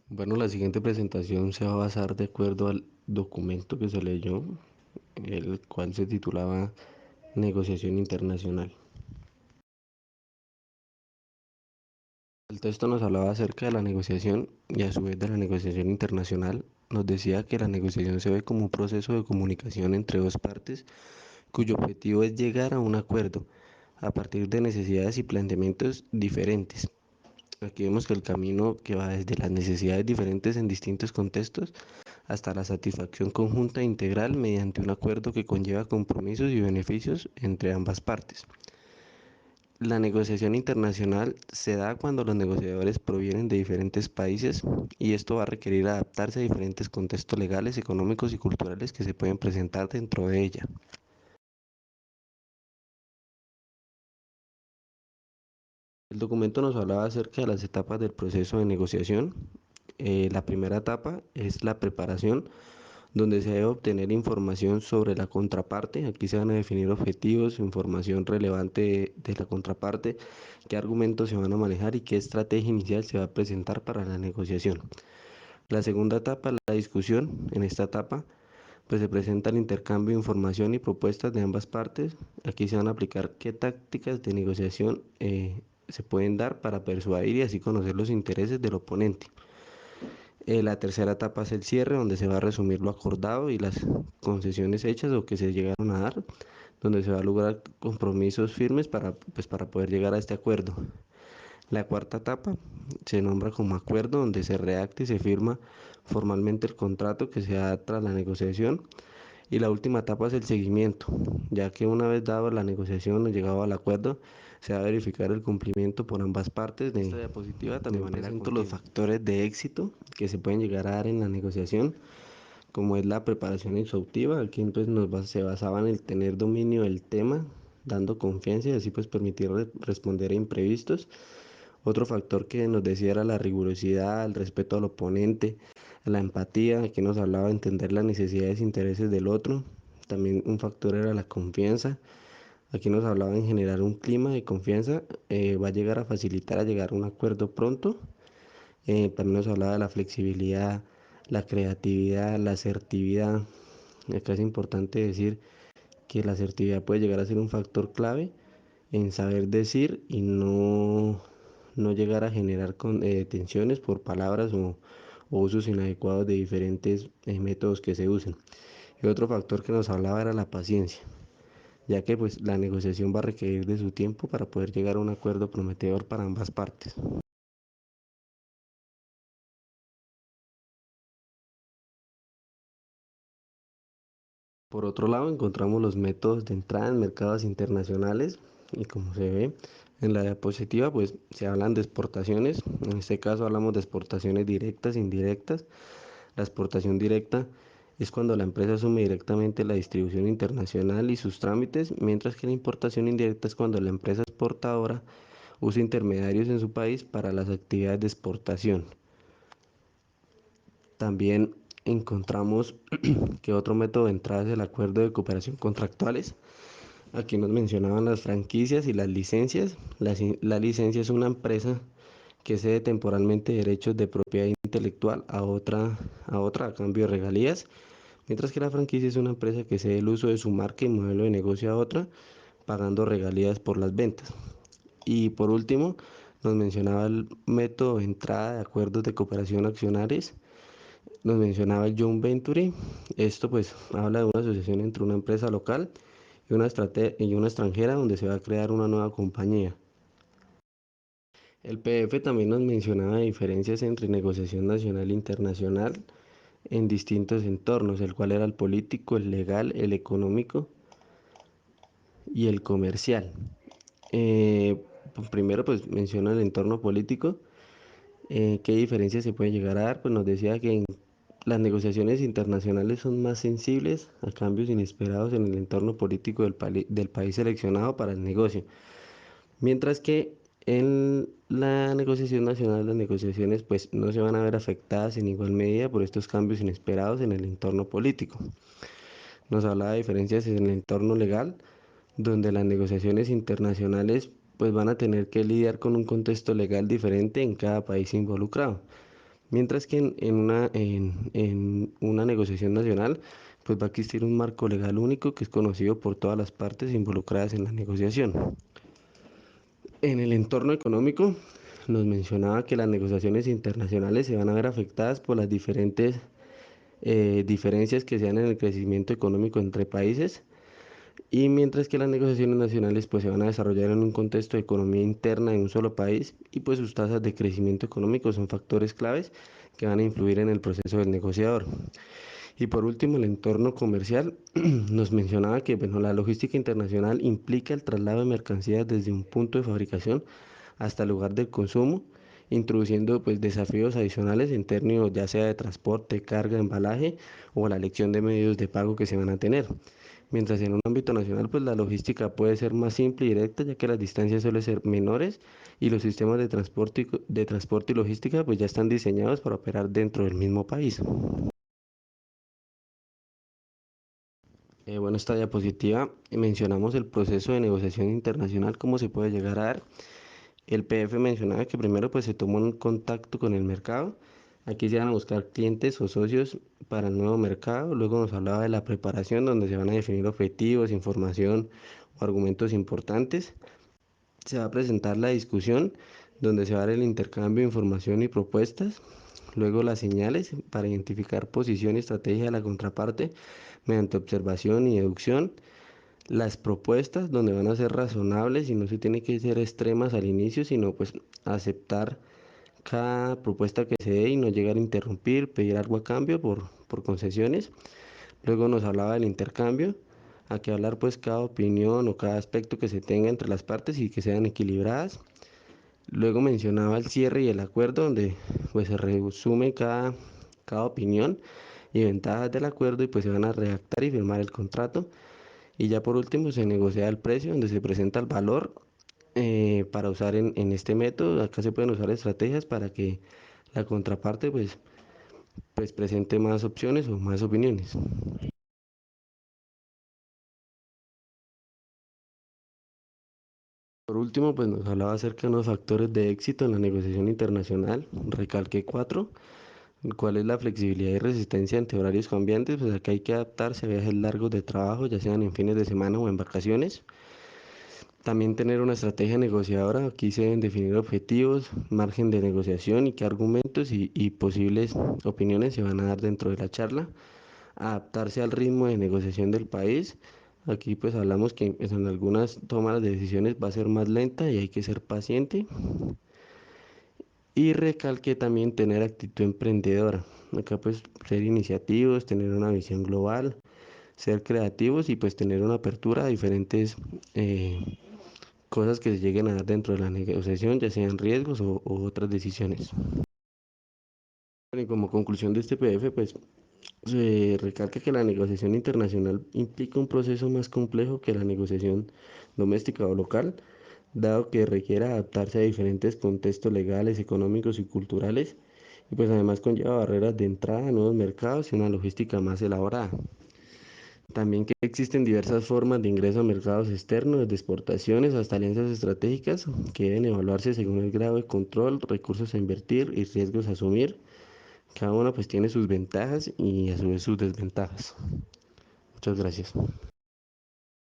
Bueno, la siguiente presentación se va a basar de acuerdo al documento que se leyó, el cual se titulaba Negociación Internacional. El texto nos hablaba acerca de la negociación y a su vez de la negociación internacional. Nos decía que la negociación se ve como un proceso de comunicación entre dos partes cuyo objetivo es llegar a un acuerdo a partir de necesidades y planteamientos diferentes. Aquí vemos que el camino que va desde las necesidades diferentes en distintos contextos hasta la satisfacción conjunta e integral mediante un acuerdo que conlleva compromisos y beneficios entre ambas partes. La negociación internacional se da cuando los negociadores provienen de diferentes países y esto va a requerir adaptarse a diferentes contextos legales, económicos y culturales que se pueden presentar dentro de ella. El documento nos hablaba acerca de las etapas del proceso de negociación. La primera etapa es la preparación, donde se debe obtener información sobre la contraparte. Aquí se van a definir objetivos, información relevante de la contraparte, qué argumentos se van a manejar y qué estrategia inicial se va a presentar para la negociación. La segunda etapa, la discusión. En esta etapa, pues se presenta el intercambio de información y propuestas de ambas partes. Aquí se van a aplicar qué tácticas de negociación se pueden dar para persuadir y así conocer los intereses del oponente. La tercera etapa es el cierre, donde se va a resumir lo acordado y las concesiones hechas o que se llegaron a dar, donde se va a lograr compromisos firmes para poder llegar a este acuerdo. La cuarta etapa se nombra como acuerdo, donde se redacta y se firma formalmente el contrato que se da tras la negociación. Y la última etapa es el seguimiento, ya que una vez dado la negociación o llegado al acuerdo, se va a verificar el cumplimiento por ambas partes. En esta diapositiva también presento los factores de éxito que se pueden llegar a dar en la negociación, como es la preparación exhaustiva. Aquí pues se basaba en el tener dominio del tema, dando confianza y así pues permitir responder a imprevistos. Otro factor que nos decía era la rigurosidad, el respeto al oponente, la empatía. Aquí nos hablaba de entender las necesidades e intereses del otro. También un factor era la confianza. Aquí nos hablaba en generar un clima de confianza. Va a llegar a facilitar a llegar a un acuerdo pronto. También nos hablaba de la flexibilidad, la creatividad, la asertividad. Acá es importante decir que la asertividad puede llegar a ser un factor clave en saber decir y no llegar a generar tensiones por palabras o usos inadecuados de diferentes métodos que se usen. Y otro factor que nos hablaba era la paciencia, ya que pues la negociación va a requerir de su tiempo para poder llegar a un acuerdo prometedor para ambas partes. Por otro lado, encontramos los métodos de entrada en mercados internacionales y como se ve en la diapositiva, pues se hablan de exportaciones. En este caso hablamos de exportaciones directas e indirectas. La exportación directa es cuando la empresa asume directamente la distribución internacional y sus trámites, mientras que la importación indirecta es cuando la empresa exportadora usa intermediarios en su país para las actividades de exportación. También encontramos que otro método de entrada es el acuerdo de cooperación contractuales. Aquí nos mencionaban las franquicias y las licencias. La licencia es una empresa que cede temporalmente derechos de propiedad intelectual a otra a cambio de regalías, mientras que la franquicia es una empresa que cede el uso de su marca y modelo de negocio a otra, pagando regalías por las ventas. Y por último, nos mencionaba el método de entrada de acuerdos de cooperación accionarios. Nos mencionaba el Joint Venture. Esto pues habla de una asociación entre una empresa local y una extranjera donde se va a crear una nueva compañía. El PF también nos mencionaba diferencias entre negociación nacional e internacional en distintos entornos, el cual era el político, el legal, el económico y el comercial. Primero pues menciona el entorno político. ¿Qué diferencias se puede llegar a dar? Pues nos decía que las negociaciones internacionales son más sensibles a cambios inesperados en el entorno político del país seleccionado para el negocio, mientras que en la negociación nacional las negociaciones pues no se van a ver afectadas en igual medida por estos cambios inesperados en el entorno político. Nos hablaba de diferencias en el entorno legal, donde las negociaciones internacionales pues van a tener que lidiar con un contexto legal diferente en cada país involucrado. Mientras que en una negociación nacional, pues va a existir un marco legal único que es conocido por todas las partes involucradas en la negociación. En el entorno económico, nos mencionaba que las negociaciones internacionales se van a ver afectadas por las diferentes diferencias que sean en el crecimiento económico entre países, y mientras que las negociaciones nacionales pues se van a desarrollar en un contexto de economía interna en un solo país, y pues sus tasas de crecimiento económico son factores claves que van a influir en el proceso del negociador. Y por último, el entorno comercial nos mencionaba que bueno, la logística internacional implica el traslado de mercancías desde un punto de fabricación hasta el lugar del consumo, introduciendo pues desafíos adicionales en términos ya sea de transporte, carga, embalaje o la elección de medios de pago que se van a tener. Mientras en un ámbito nacional, pues la logística puede ser más simple y directa, ya que las distancias suelen ser menores y los sistemas de transporte y logística pues ya están diseñados para operar dentro del mismo país. Bueno, esta diapositiva mencionamos el proceso de negociación internacional, cómo se puede llegar a dar. El PF mencionaba que primero pues se tomó un contacto con el mercado. Aquí se van a buscar clientes o socios para el nuevo mercado. Luego nos hablaba de la preparación, donde se van a definir objetivos, información o argumentos importantes. Se va a presentar la discusión, donde se va a dar el intercambio de información y propuestas. Luego las señales para identificar posición y estrategia de la contraparte mediante observación y deducción. Las propuestas, donde van a ser razonables y no se tiene que ser extremas al inicio, sino pues aceptar cada propuesta que se dé y no llegar a interrumpir, pedir algo a cambio por concesiones. Luego nos hablaba del intercambio, aquí hablar pues cada opinión o cada aspecto que se tenga entre las partes y que sean equilibradas. Luego mencionaba el cierre y el acuerdo, donde pues se resume cada opinión y ventajas del acuerdo, y pues se van a redactar y firmar el contrato. Y ya por último se negocia el precio, donde se presenta el valor para usar en este método. Acá se pueden usar estrategias para que la contraparte pues presente más opciones o más opiniones. Por último, pues nos hablaba acerca de unos factores de éxito en la negociación internacional. Recalqué cuatro: cuál es la flexibilidad y resistencia ante horarios cambiantes. Pues acá hay que adaptarse a viajes largos de trabajo, ya sean en fines de semana o en vacaciones. También tener una estrategia negociadora. Aquí se deben definir objetivos, margen de negociación y qué argumentos y posibles opiniones se van a dar dentro de la charla. Adaptarse al ritmo de negociación del país. Aquí pues hablamos que pues, en algunas tomas de decisiones va a ser más lenta y hay que ser paciente. Y recalque también tener actitud emprendedora. Acá pues ser iniciativos, tener una visión global, ser creativos y pues tener una apertura a diferentes cosas que se lleguen a dar dentro de la negociación, ya sean riesgos o otras decisiones. Bueno, y como conclusión de este PDF, pues se recalca que la negociación internacional implica un proceso más complejo que la negociación doméstica o local, dado que requiere adaptarse a diferentes contextos legales, económicos y culturales, y pues además conlleva barreras de entrada a nuevos mercados y una logística más elaborada. También que existen diversas formas de ingreso a mercados externos, desde exportaciones hasta alianzas estratégicas, que deben evaluarse según el grado de control, recursos a invertir y riesgos a asumir. Cada una pues tiene sus ventajas y a su vez sus desventajas. Muchas gracias.